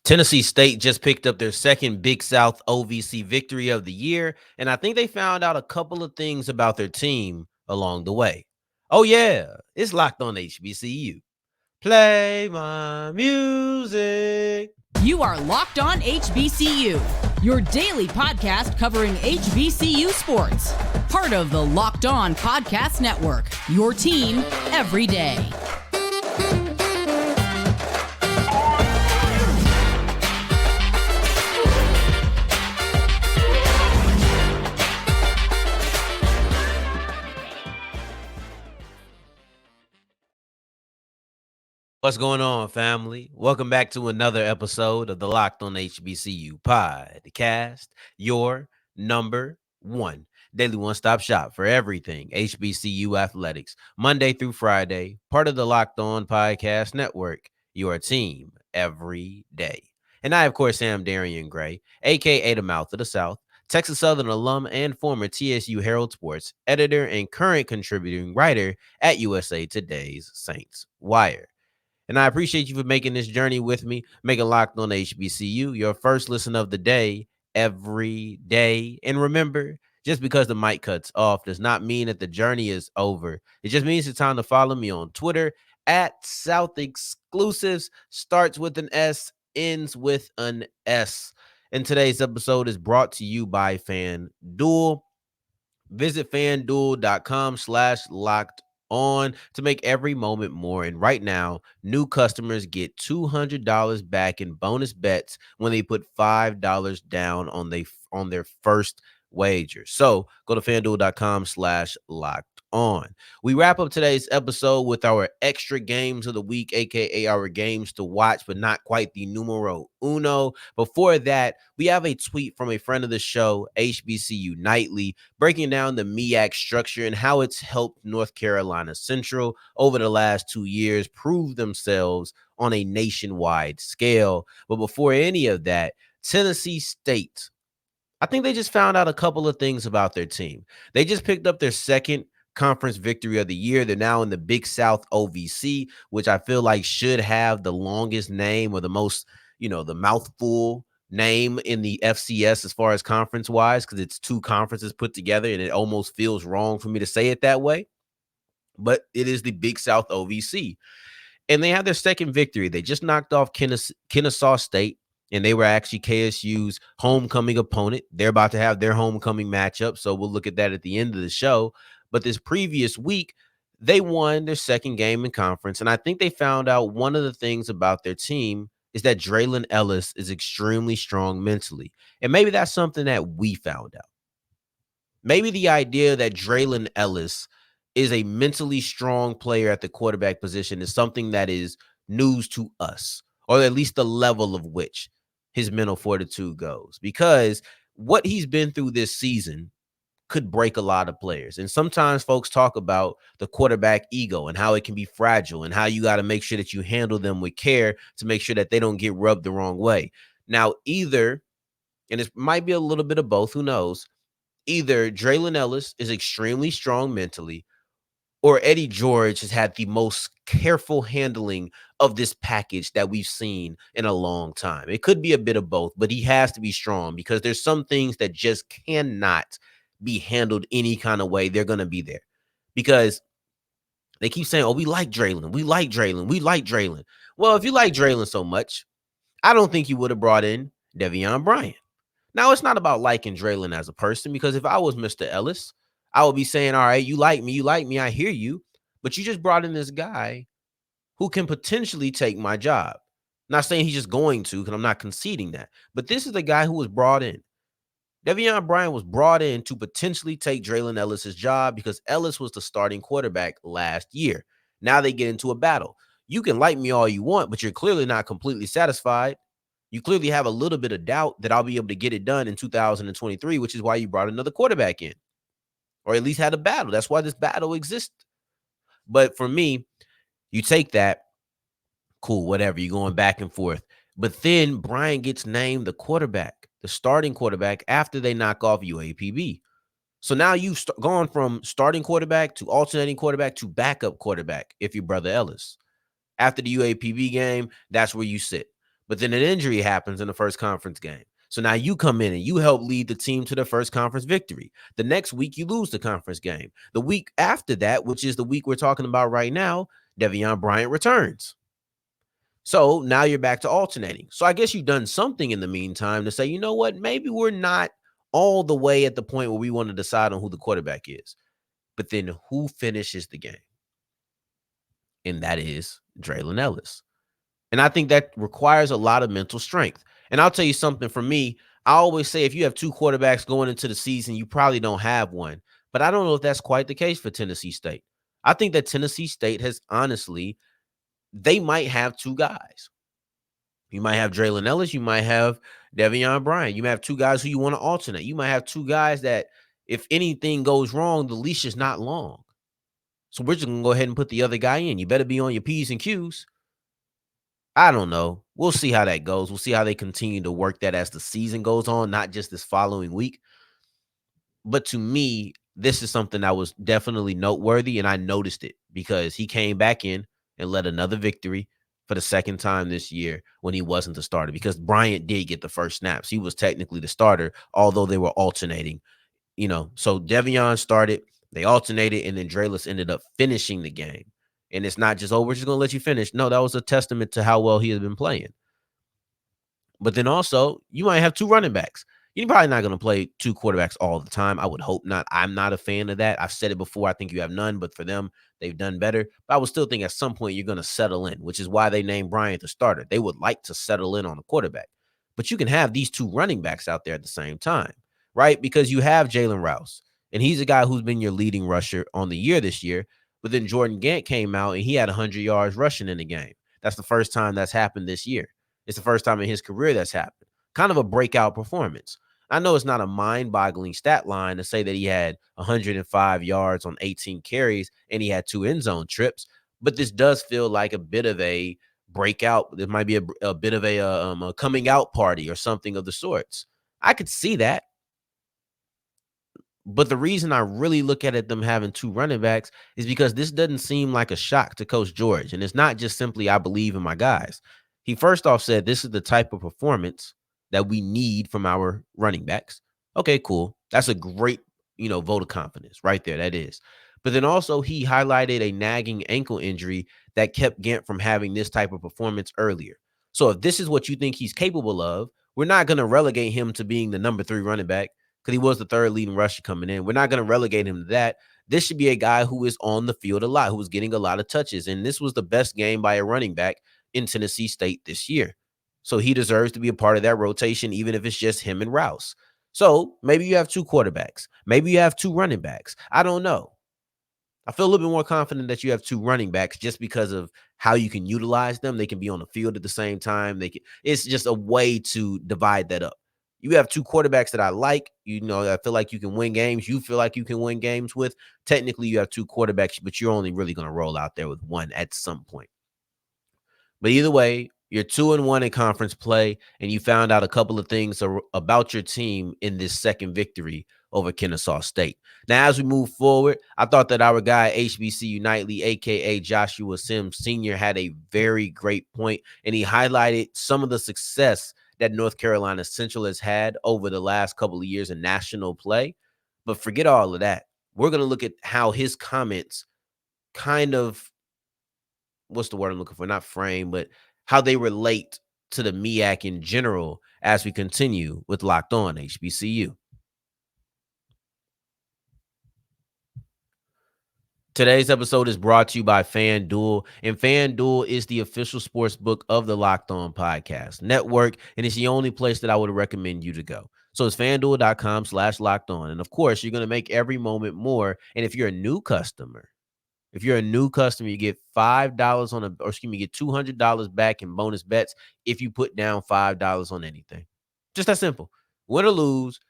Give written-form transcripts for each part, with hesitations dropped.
Tennessee State just picked up their second Big South OVC victory of the year, and I think they found out a couple of things about their team along the way. Oh, yeah, it's locked on HBCU. Play my music. You are Locked On HBCU, your daily podcast covering HBCU sports. Part of the Locked On Podcast Network, your team every day. What's going on, family? Welcome back to another episode of the Locked On HBCU podcast, your number one daily one-stop shop for everything HBCU athletics, Monday through Friday, part of the Locked On Podcast Network, your team every day. And I, of course, am Darian Gray, a.k.a. the Mouth of the South, Texas Southern alum and former TSU Herald Sports editor and current contributing writer at USA Today's Saints Wire. And I appreciate you for making this journey with me, making Locked On HBCU your first listen of the day every day. And remember, just because the mic cuts off does not mean that the journey is over. It just means it's time to follow me on Twitter at South Exclusives. Starts with an S, ends with an S. And today's episode is brought to you by FanDuel. Visit FanDuel.com/locked on to make every moment more. And right now, new customers get $200 back in bonus bets when they put $5 down on their first wager. So go to FanDuel.com/locked on. We wrap up today's episode with our extra games of the week, aka our games to watch, but not quite the numero uno. Before that, we have a tweet from a friend of the show, HBCU Nightly, breaking down the MEAC structure and how it's helped North Carolina Central over the last 2 years prove themselves on a nationwide scale. But before any of that, Tennessee State, I think they just found out a couple of things about their team. They just picked up their second conference victory of the year. They're now in the Big South OVC, which I feel like should have the longest name or the most, the mouthful name in the FCS as far as conference wise, because it's two conferences put together and it almost feels wrong for me to say it that way. But it is the Big South OVC. And they have their second victory. They just knocked off Kennesaw State, and they were actually KSU's homecoming opponent. They're about to have their homecoming matchup, so we'll look at that at the end of the show. But this previous week, they won their second game in conference, and I think they found out one of the things about their team is that Draylen Ellis is extremely strong mentally. And maybe that's something that we found out. Maybe the idea that Draylen Ellis is a mentally strong player at the quarterback position is something that is news to us, or at least the level of which his mental fortitude goes, because what he's been through this season could break a lot of players. And sometimes folks talk about the quarterback ego and how it can be fragile and how you got to make sure that you handle them with care to make sure that they don't get rubbed the wrong way. Now, either, and it might be a little bit of both, who knows, either Draylen Ellis is extremely strong mentally, or Eddie George has had the most careful handling of this package that we've seen in a long time. It could be a bit of both, but he has to be strong because there's some things that just cannot be handled any kind of way. They're going to be there because they keep saying, oh, we like Draylen. We like Draylen. We like Draylen. Well, if you like Draylen so much, I don't think you would have brought in Devion Bryant. Now, it's not about liking Draylen as a person, because if I was Mr. Ellis, I would be saying, all right, you like me, I hear you, but you just brought in this guy who can potentially take my job. Not saying he's just going to, because I'm not conceding that, but this is the guy who was brought in. Devion Bryant was brought in to potentially take Draylen Ellis's job because Ellis was the starting quarterback last year. Now they get into a battle. You can like me all you want, but you're clearly not completely satisfied. You clearly have a little bit of doubt that I'll be able to get it done in 2023, which is why you brought another quarterback in, or at least had a battle. That's why this battle exists. But for me, you take that, cool, whatever, you're going back and forth. But then Bryant gets named the quarterback, the starting quarterback, after they knock off UAPB. So now you've gone from starting quarterback to alternating quarterback to backup quarterback if you're Brother Ellis. After the UAPB game, that's where you sit. But then an injury happens in the first conference game. So now you come in and you help lead the team to the first conference victory. The next week, you lose the conference game. The week after that, which is the week we're talking about right now, Devion Bryant returns. So now you're back to alternating. So I guess you've done something in the meantime to say, you know what, maybe we're not all the way at the point where we want to decide on who the quarterback is. But then who finishes the game? And that is Draylen Ellis. And I think that requires a lot of mental strength. And I'll tell you something for me, I always say if you have two quarterbacks going into the season, you probably don't have one. But I don't know if that's quite the case for Tennessee State. I think that Tennessee State has honestly, they might have two guys. You might have Draylen Ellis. You might have Devion Bryant. You might have two guys who you want to alternate. You might have two guys that if anything goes wrong, the leash is not long. So we're just going to go ahead and put the other guy in. You better be on your P's and Q's. I don't know. We'll see how that goes. We'll see how they continue to work that as the season goes on, not just this following week. But to me, this is something that was definitely noteworthy, and I noticed it because he came back in and led another victory for the second time this year when he wasn't the starter, because Bryant did get the first snaps. He was technically the starter, although they were alternating, So Devion started, they alternated, and then Draylen ended up finishing the game. And it's not just, oh, we're just going to let you finish. No, that was a testament to how well he had been playing. But then also, you might have two running backs. You're probably not going to play two quarterbacks all the time. I would hope not. I'm not a fan of that. I've said it before. I think you have none, but for them, they've done better. But I would still think at some point you're going to settle in, which is why they named Bryant the starter. They would like to settle in on a quarterback. But you can have these two running backs out there at the same time, right? Because you have Jalen Rouse, and he's a guy who's been your leading rusher on the year this year. But then Jordan Gant came out, and he had 100 yards rushing in the game. That's the first time that's happened this year. It's the first time in his career that's happened. Kind of a breakout performance. I know it's not a mind-boggling stat line to say that he had 105 yards on 18 carries and he had two end zone trips, but this does feel like a bit of a breakout. There might be a bit of a coming out party or something of the sorts. I could see that. But the reason I really look at it, them having two running backs, is because this doesn't seem like a shock to Coach George. And it's not just simply, I believe in my guys. He first off said, this is the type of performance that we need from our running backs. Okay, cool. That's a great, vote of confidence right there. That is. But then also he highlighted a nagging ankle injury that kept Gant from having this type of performance earlier. So if this is what you think he's capable of, we're not going to relegate him to being the number 3 running back, because he was the third leading rusher coming in. We're not going to relegate him to that. This should be a guy who is on the field a lot, who is getting a lot of touches. And this was the best game by a running back in Tennessee State this year. So he deserves to be a part of that rotation, even if it's just him and Rouse. So maybe you have two quarterbacks. Maybe you have two running backs. I don't know. I feel a little bit more confident that you have two running backs just because of how you can utilize them. They can be on the field at the same time. It's just a way to divide that up. You have two quarterbacks that I like. I feel like you can win games. You feel like you can win games with. Technically, you have two quarterbacks, but you're only really going to roll out there with one at some point. But either way, you're 2-1 in conference play, and you found out a couple of things about your team in this second victory over Kennesaw State. Now, as we move forward, I thought that our guy, HBCU Nightly, a.k.a. Joshua Sims Sr., had a very great point, and he highlighted some of the success that North Carolina Central has had over the last couple of years in national play. But forget all of that. We're going to look at how his comments kind of, what's the word I'm looking for? Not frame, but how they relate to the MEAC in general as we continue with Locked On HBCU. Today's episode is brought to you by FanDuel, and FanDuel is the official sports book of the Locked On Podcast Network, and it's the only place that I would recommend you to go. So it's FanDuel.com/locked on. And of course, you're going to make every moment more. And if you're a new customer, you get $5 get $200 back in bonus bets if you put down $5 on anything. Just that simple. Win or lose,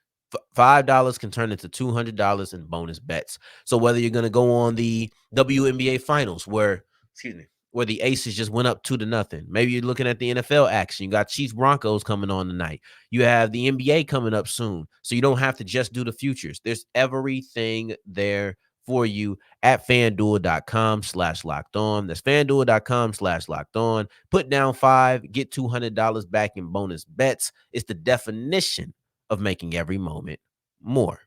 $5 can turn into $200 in bonus bets. So whether you're going to go on the WNBA finals where the Aces just went up 2-0. Maybe you're looking at the NFL action. You got Chiefs Broncos coming on tonight. You have the NBA coming up soon. So you don't have to just do the futures. There's everything there for you at fanduel.com/locked on. That's fanduel.com/locked on. Put down 5, get $200 back in bonus bets. It's the definition of making every moment more.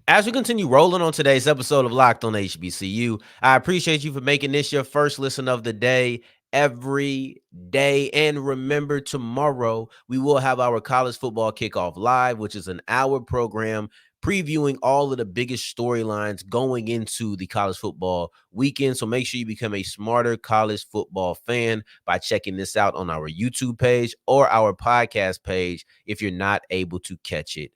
As we continue rolling on today's episode of Locked on HBCU, I appreciate you for making this your first listen of the day every day. And remember, tomorrow we will have our college football kickoff live, which is an hour program previewing all of the biggest storylines going into the college football weekend. So make sure you become a smarter college football fan by checking this out on our YouTube page or our podcast page if you're not able to catch it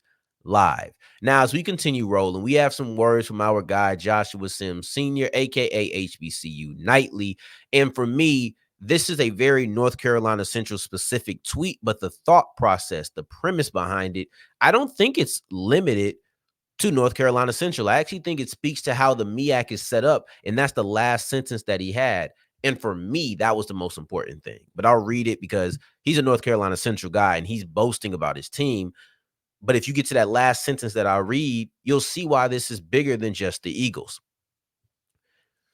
live. Now, as we continue rolling, we have some words from our guy, Joshua Sims Sr., a.k.a. HBCU Nightly. And for me, this is a very North Carolina Central specific tweet, but the thought process, the premise behind it, I don't think it's limited to North Carolina Central. I actually think it speaks to how the MEAC is set up, and that's the last sentence that he had. And for me, that was the most important thing. But I'll read it because he's a North Carolina Central guy, and he's boasting about his team. But if you get to that last sentence that I read, you'll see why this is bigger than just the Eagles.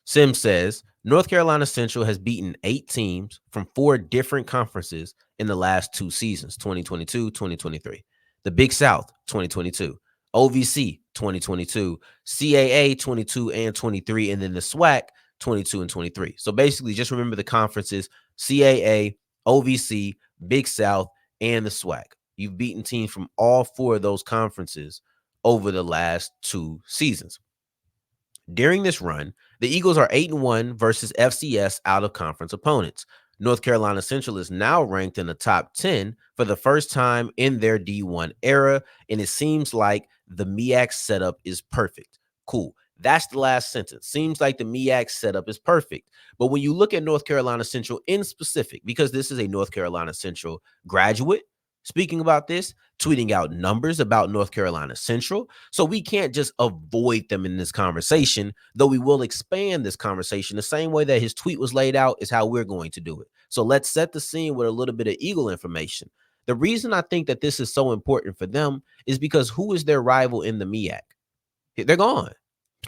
Sims says, North Carolina Central has beaten 8 teams from 4 different conferences in the last 2 seasons, 2022, 2023. The Big South, 2022. OVC, 2022. CAA, 22 and 23. And then the SWAC, 22 and 23. So basically, just remember the conferences, CAA, OVC, Big South, and the SWAC. You've beaten teams from all 4 of those conferences over the last 2 seasons. During this run, the Eagles are 8-1 versus FCS out-of-conference opponents. North Carolina Central is now ranked in the top 10 for the first time in their D1 era, and it seems like the MEAC setup is perfect. Cool. That's the last sentence. Seems like the MEAC setup is perfect. But when you look at North Carolina Central in specific, because this is a North Carolina Central graduate, speaking about this, tweeting out numbers about North Carolina Central. So we can't just avoid them in this conversation, though we will expand this conversation the same way that his tweet was laid out is how we're going to do it. So let's set the scene with a little bit of Eagle information. The reason I think that this is so important for them is because who is their rival in the MEAC? They're gone.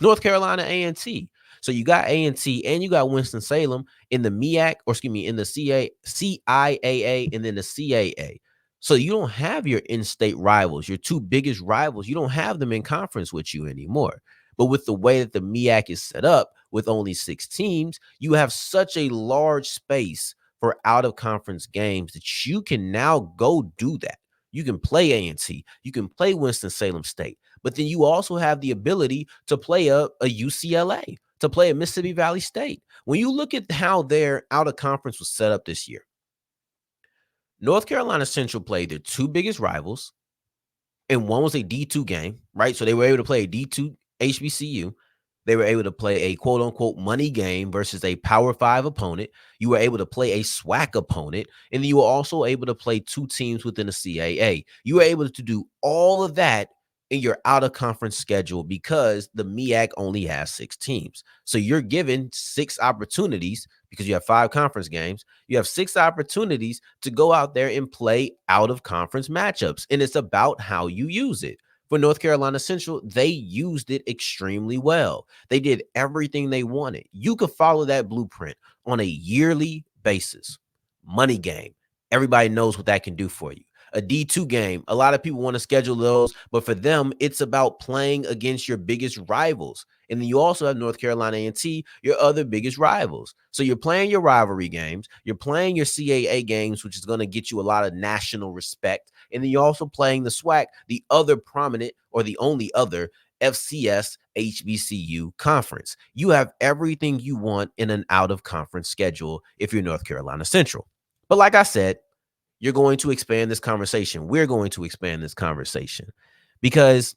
North Carolina A&T. So you got A&T and you got Winston-Salem in the MEAC, or excuse me, in the CIAA and then the CAA. So you don't have your in-state rivals, your 2 biggest rivals. You don't have them in conference with you anymore. But with the way that the MEAC is set up with only 6 teams, you have such a large space for out-of-conference games that you can now go do that. You can play A&T. You can play Winston-Salem State. But then you also have the ability to play a UCLA, to play a Mississippi Valley State. When you look at how their out-of-conference was set up this year, North Carolina Central played their 2 biggest rivals, and one was a D2 game, right? So they were able to play a D2 HBCU. They were able to play a quote-unquote money game versus a Power 5 opponent. You were able to play a SWAC opponent, and you were also able to play 2 teams within the CAA. You were able to do all of that in your out-of-conference schedule because the MEAC only has 6 teams. So you're given 6 opportunities because you have 5 conference games. You have 6 opportunities to go out there and play out-of-conference matchups, and it's about how you use it. For North Carolina Central, they used it extremely well. They did everything they wanted. You could follow that blueprint on a yearly basis. Money game. Everybody knows what that can do for you. A D2 game, a lot of people want to schedule those, but for them, it's about playing against your biggest rivals. And then you also have North Carolina A&T, your other biggest rivals. So you're playing your rivalry games. You're playing your CAA games, which is going to get you a lot of national respect. And then you're also playing the SWAC, the other prominent or the only other FCS HBCU conference. You have everything you want in an out-of-conference schedule if you're North Carolina Central. But like I said, you're going to expand this conversation. We're going to expand this conversation because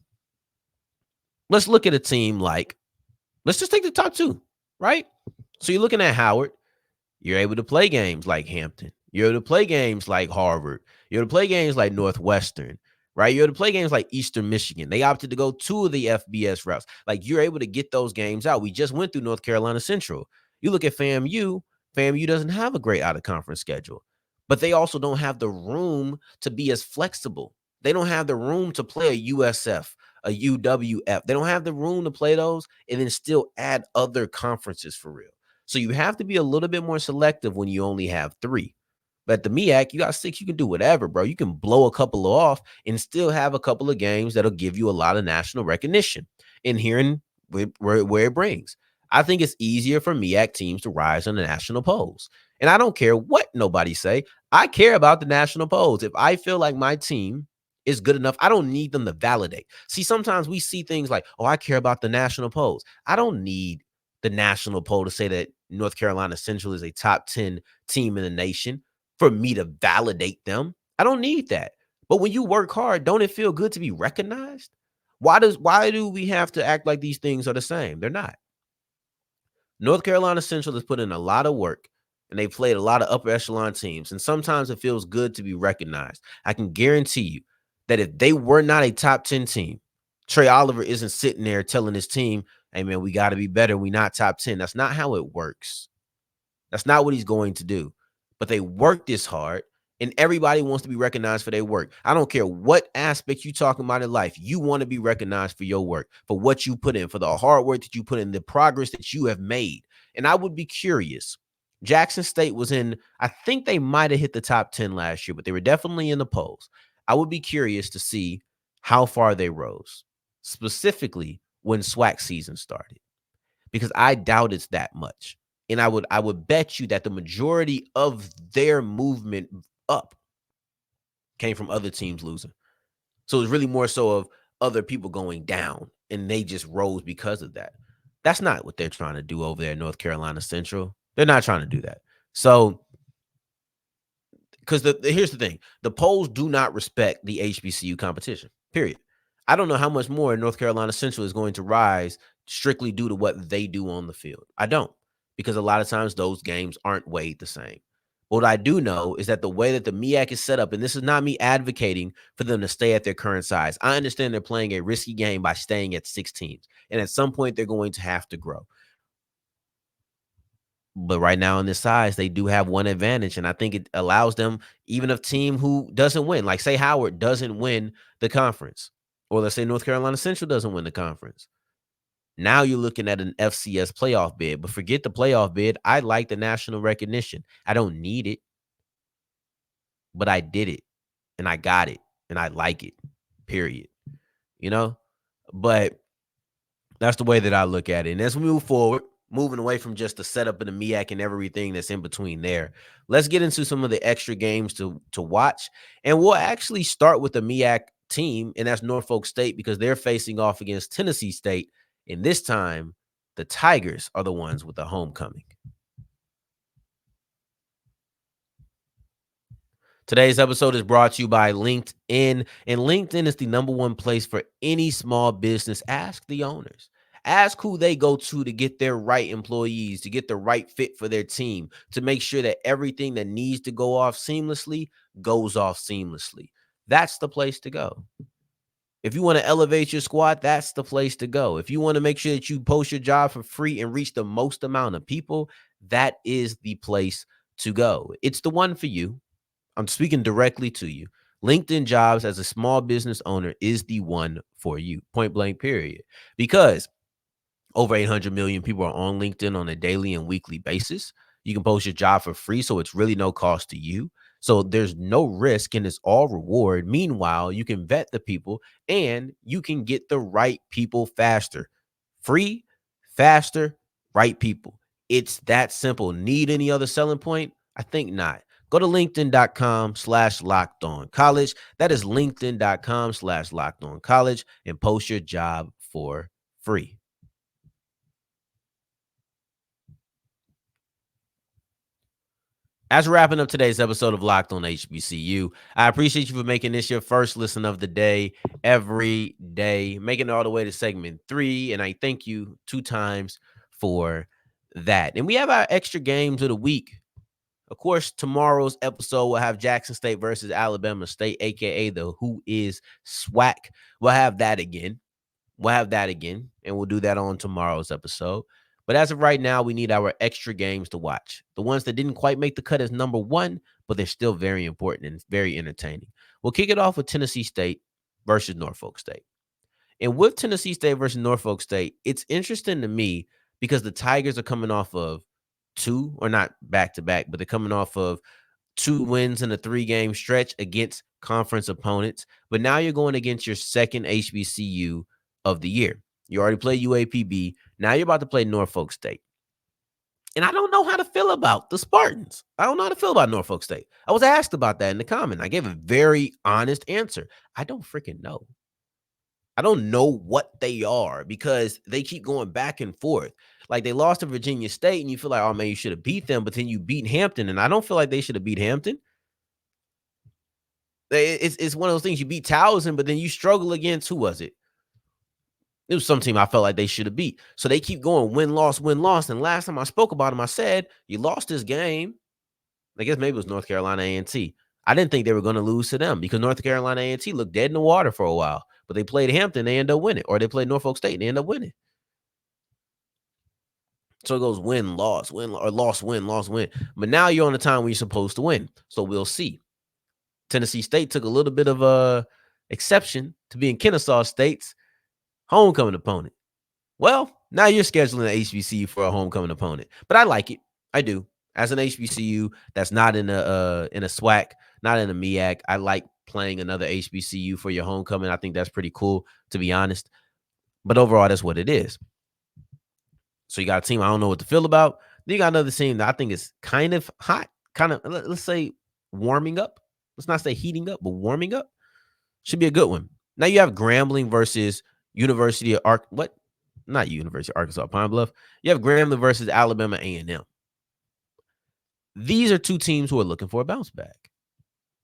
let's look at a team like, let's just take the top 2, right? So you're looking at Howard. You're able to play games like Hampton. You're able to play games like Harvard. You're able to play games like Northwestern, right? You're able to play games like Eastern Michigan. They opted to go 2 of the FBS routes. Like you're able to get those games out. We just went through North Carolina Central. You look at FAMU. FAMU doesn't have a great out-of-conference schedule, but they also don't have the room to be as flexible. They don't have the room to play a USF, a UWF. They don't have the room to play those and then still add other conferences for real. So you have to be a little bit more selective when you only have 3. But at the MEAC, you got 6. You can do whatever, bro. You can blow a couple off and still have a couple of games that'll give you a lot of national recognition in hearing where it brings. I think it's easier for MEAC teams to rise on the national polls. And I don't care what nobody say. I care about the national polls. If I feel like my team is good enough, I don't need them to validate. See, sometimes we see things like, oh, I care about the national polls. I don't need the national poll to say that North Carolina Central is a top 10 team in the nation for me to validate them. I don't need that. But when you work hard, don't it feel good to be recognized? Why do we have to act like these things are the same? They're not. North Carolina Central has put in a lot of work and they played a lot of upper echelon teams. And sometimes it feels good to be recognized. I can guarantee you that if they were not a top 10 team, Trey Oliver isn't sitting there telling his team, hey, man, we got to be better. We not top 10. That's not how it works. That's not what he's going to do. But they work this hard, and everybody wants to be recognized for their work. I don't care what aspect you talking about in life. You want to be recognized for your work, for what you put in, for the hard work that you put in, the progress that you have made. And I would be curious. Jackson State was in, I think they might have hit the top 10 last year, but they were definitely in the polls. I would be curious to see how far they rose, specifically when SWAC season started, because I doubt it's that much. And I would bet you that the majority of their movement up came from other teams losing. So it's really more so of other people going down, and they just rose because of that. That's not what they're trying to do over there in North Carolina Central. They're not trying to do that. So, because here's the thing, the polls do not respect the HBCU competition, period. I don't know how much more North Carolina Central is going to rise strictly due to what they do on the field. I don't, because a lot of times those games aren't weighed the same. What I do know is that the way that the MEAC is set up, and this is not me advocating for them to stay at their current size. I understand they're playing a risky game by staying at 6 teams, and at some point they're going to have to grow. But right now in this size, they do have one advantage, and I think it allows them, even a team who doesn't win, like say Howard doesn't win the conference, or let's say North Carolina Central doesn't win the conference. Now you're looking at an FCS playoff bid, but forget the playoff bid. I like the national recognition. I don't need it, but I did it, and I got it, and I like it, period. You know? But that's the way that I look at it. And as we move forward, moving away from just the setup of the MEAC and everything that's in between there, let's get into some of the extra games to watch. And we'll actually start with the MEAC team, and that's Norfolk State, because they're facing off against Tennessee State. And this time, the Tigers are the ones with the homecoming. Today's episode is brought to you by LinkedIn, and LinkedIn is the #1 place for any small business. Ask the owners. Ask who they go to get their right employees, to get the right fit for their team, to make sure that everything that needs to go off seamlessly goes off seamlessly. That's the place to go. If you want to elevate your squad, that's the place to go. If you want to make sure that you post your job for free and reach the most amount of people, that is the place to go. It's the one for you. I'm speaking directly to you. LinkedIn Jobs as a small business owner is the one for you, point blank, period. Because over 800 million people are on LinkedIn on a daily and weekly basis. You can post your job for free, so it's really no cost to you. So there's no risk and it's all reward. Meanwhile, you can vet the people and you can get the right people faster. Free, faster, right people. It's that simple. Need any other selling point? I think not. Go to linkedin.com/lockedoncollege. That is linkedin.com/lockedoncollege and post your job for free. As we're wrapping up today's episode of Locked On HBCU, I appreciate you for making this your first listen of the day every day, making it all the way to segment 3. And I thank you 2 times for that. And we have our extra games of the week. Of course, tomorrow's episode will have Jackson State versus Alabama State, a.k.a. the Who Is SWAC. We'll have that again. And we'll do that on tomorrow's episode. But as of right now, we need our extra games to watch. The ones that didn't quite make the cut as #1, but they're still very important and very entertaining. We'll kick it off with Tennessee State versus Norfolk State. And with Tennessee State versus Norfolk State, it's interesting to me because the Tigers are coming off of two, or not back to back, but they're coming off of two wins in a 3-game stretch against conference opponents. But now you're going against your second HBCU of the year. You already played UAPB. Now you're about to play Norfolk State. And I don't know how to feel about the Spartans. I don't know how to feel about Norfolk State. I was asked about that in the comment. I gave a very honest answer. I don't freaking know. I don't know what they are because they keep going back and forth. Like they lost to Virginia State, and you feel like, oh man, you should have beat them, but then you beat Hampton, and I don't feel like they should have beat Hampton. It's one of those things. You beat Towson, but then you struggle against, who was it? It was some team I felt like they should have beat. So they keep going win, loss, win, loss. And last time I spoke about them, I said, you lost this game. I guess maybe it was North Carolina A&T. I didn't think they were going to lose to them because North Carolina A&T looked dead in the water for a while. But they played Hampton, they end up winning. Or they played Norfolk State, and they end up winning. So it goes win, loss, or loss, win, loss, win. But now you're on the time when you're supposed to win. So we'll see. Tennessee State took a little bit of a exception to being Kennesaw State's homecoming opponent. Well, now you're scheduling an HBCU for a homecoming opponent. But I like it. I do. As an HBCU that's not in a SWAC, not in a MEAC, I like playing another HBCU for your homecoming. I think that's pretty cool, to be honest. But overall, that's what it is. So you got a team I don't know what to feel about. Then you got another team that I think is kind of hot, kind of, let's say, warming up. Let's not say heating up, but warming up. Should be a good one. Now you have Grambling versus University of not University of Arkansas, Pine Bluff. You have Grambling versus Alabama A&M. These are two teams who are looking for a bounce back.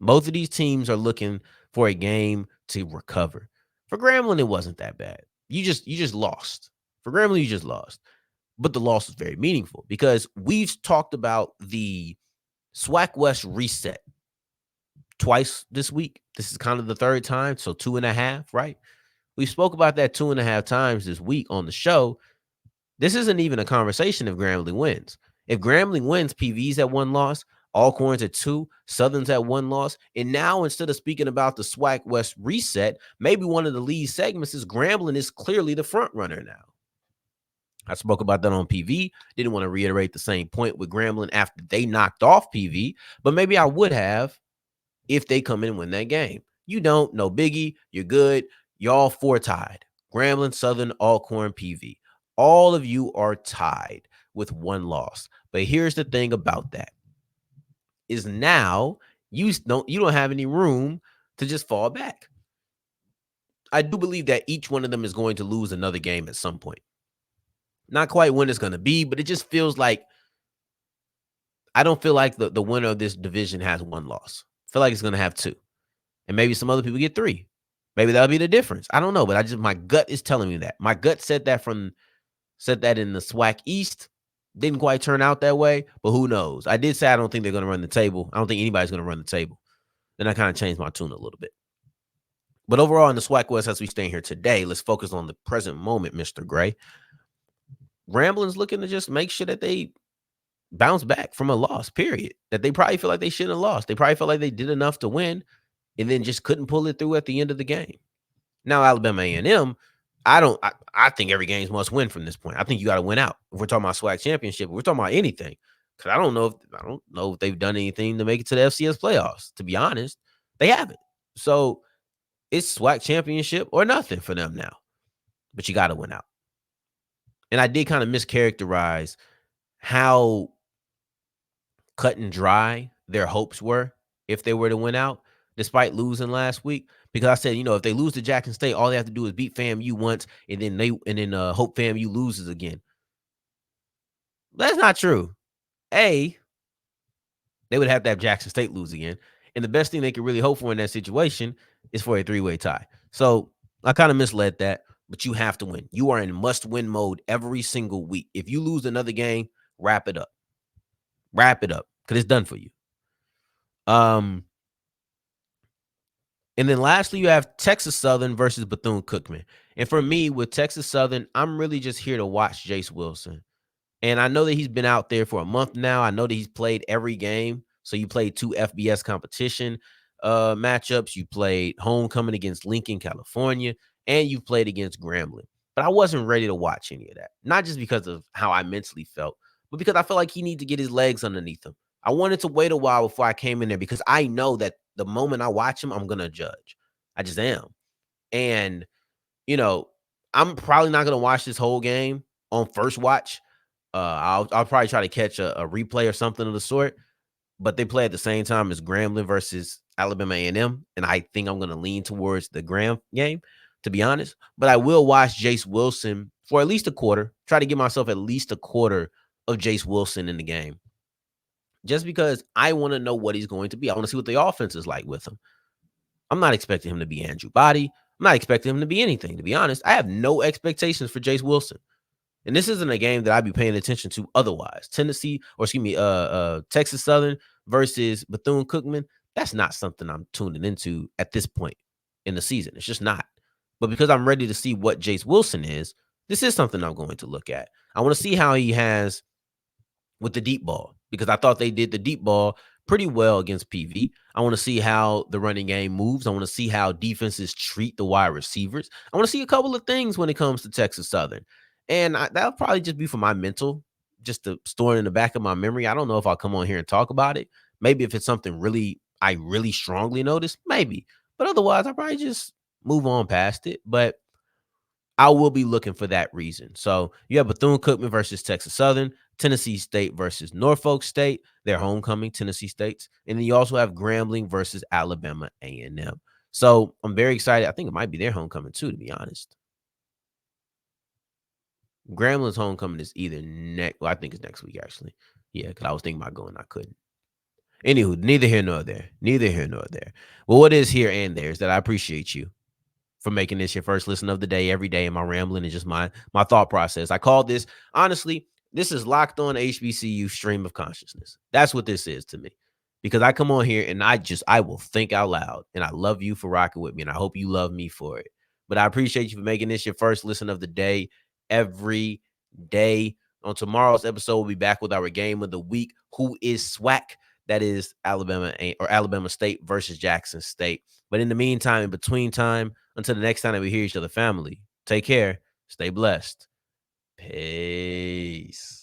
Both of these teams are looking for a game to recover. For Grambling, it wasn't that bad. You just lost. For Grambling, you just lost. But the loss was very meaningful because we've talked about the SWAC West reset twice this week. This is kind of the third time, so 2.5, right? We spoke about that 2.5 times this week on the show. This isn't even a conversation if Grambling wins. If Grambling wins, PV's at 1 loss, Alcorn's at 2, Southern's at 1 loss. And now instead of speaking about the SWAC West reset, maybe one of the lead segments is Grambling is clearly the front runner now. I spoke about that on PV. Didn't want to reiterate the same point with Grambling after they knocked off PV, but maybe I would have if they come in and win that game. You don't, no biggie. You're good. Y'all 4 tied. Grambling, Southern, Alcorn, PV. All of you are tied with 1 loss. But here's the thing about that is now you don't have any room to just fall back. I do believe that each one of them is going to lose another game at some point. Not quite when it's going to be, but it just feels like I don't feel like the winner of this division has 1 loss. I feel like it's going to have 2. And maybe some other people get 3. Maybe that'll be the difference. I don't know, but my gut is telling me that. My gut said that in the SWAC East. Didn't quite turn out that way, but who knows? I did say I don't think they're going to run the table. I don't think anybody's going to run the table. Then I kind of changed my tune a little bit. But overall, in the SWAC West, as we stand here today, let's focus on the present moment, Mr. Gray. Grambling's looking to just make sure that they bounce back from a loss, period. That they probably feel like they shouldn't have lost. They probably felt like they did enough to win and then just couldn't pull it through at the end of the game. Now, Alabama A&M, I think every game's must win from this point. I think you got to win out. If we're talking about SWAC championship, if we're talking about anything. Because I don't know if they've done anything to make it to the FCS playoffs. To be honest, they haven't. So it's SWAC championship or nothing for them now. But you got to win out. And I did kind of mischaracterize how cut and dry their hopes were if they were to win out, despite losing last week. Because I said, if they lose to Jackson State, all they have to do is beat FAMU once, and then hope FAMU loses again. That's not true. They would have to have Jackson State lose again. And the best thing they could really hope for in that situation is for a 3-way tie. So I kind of misled that, but you have to win. You are in must-win mode every single week. If you lose another game, wrap it up. Wrap it up, because it's done for you. And then lastly, you have Texas Southern versus Bethune Cookman. And for me, with Texas Southern, I'm really just here to watch Jace Wilson. And I know that he's been out there for a month now. I know that he's played every game. So you played 2 FBS competition. matchups. You played homecoming against Lincoln, California, and you played against Grambling. But I wasn't ready to watch any of that. Not just because of how I mentally felt, but because I felt like he needed to get his legs underneath him. I wanted to wait a while before I came in there because I know that the moment I watch him, I'm gonna judge. I just am. And you know, I'm probably not gonna watch this whole game on first watch. I'll probably try to catch a replay or something of the sort. But they play at the same time as Grambling versus Alabama A&M, and I think I'm gonna lean towards the Graham game, to be honest. But I will watch Jace Wilson for at least a quarter. Try to give myself at least a quarter of Jace Wilson in the game, just because I want to know what he's going to be. I want to see what the offense is like with him. I'm not expecting him to be Andrew Body. I'm not expecting him to be anything, to be honest. I have no expectations for Jace Wilson. And this isn't a game that I'd be paying attention to otherwise. Texas Southern versus Bethune Cookman, that's not something I'm tuning into at this point in the season. It's just not. But because I'm ready to see what Jace Wilson is, this is something I'm going to look at. I want to see how he has with the deep ball because I thought they did the deep ball pretty well against PV. I want to see how the running game moves. I want to see how defenses treat the wide receivers. I want to see a couple of things when it comes to Texas Southern. And that'll probably just be for my mental, just to store it in the back of my memory. I don't know if I'll come on here and talk about it. Maybe if it's something I really strongly notice, maybe. But otherwise, I'll probably just move on past it. But I will be looking for that reason. So you have Bethune Cookman versus Texas Southern, Tennessee State versus Norfolk State, their homecoming, Tennessee State's, and then you also have Grambling versus Alabama A&M. So I'm very excited. I think it might be their homecoming too, to be honest. Grambling's homecoming is either next. Well, I think it's next week actually. Yeah, because I was thinking about going, I couldn't. Anywho, neither here nor there. Neither here nor there. Well, what is here and there is that I appreciate you for making this your first listen of the day every day. And my rambling is just my thought process. I call this, honestly, this is Locked On HBCU Stream of Consciousness. That's what this is to me. Because I come on here and I will think out loud. And I love you for rocking with me. And I hope you love me for it. But I appreciate you for making this your first listen of the day every day. On tomorrow's episode, we'll be back with our game of the week. Who is SWAC? That is Alabama State versus Jackson State. But in the meantime, in between time, until the next time that we hear each other, family, take care, stay blessed. Peace.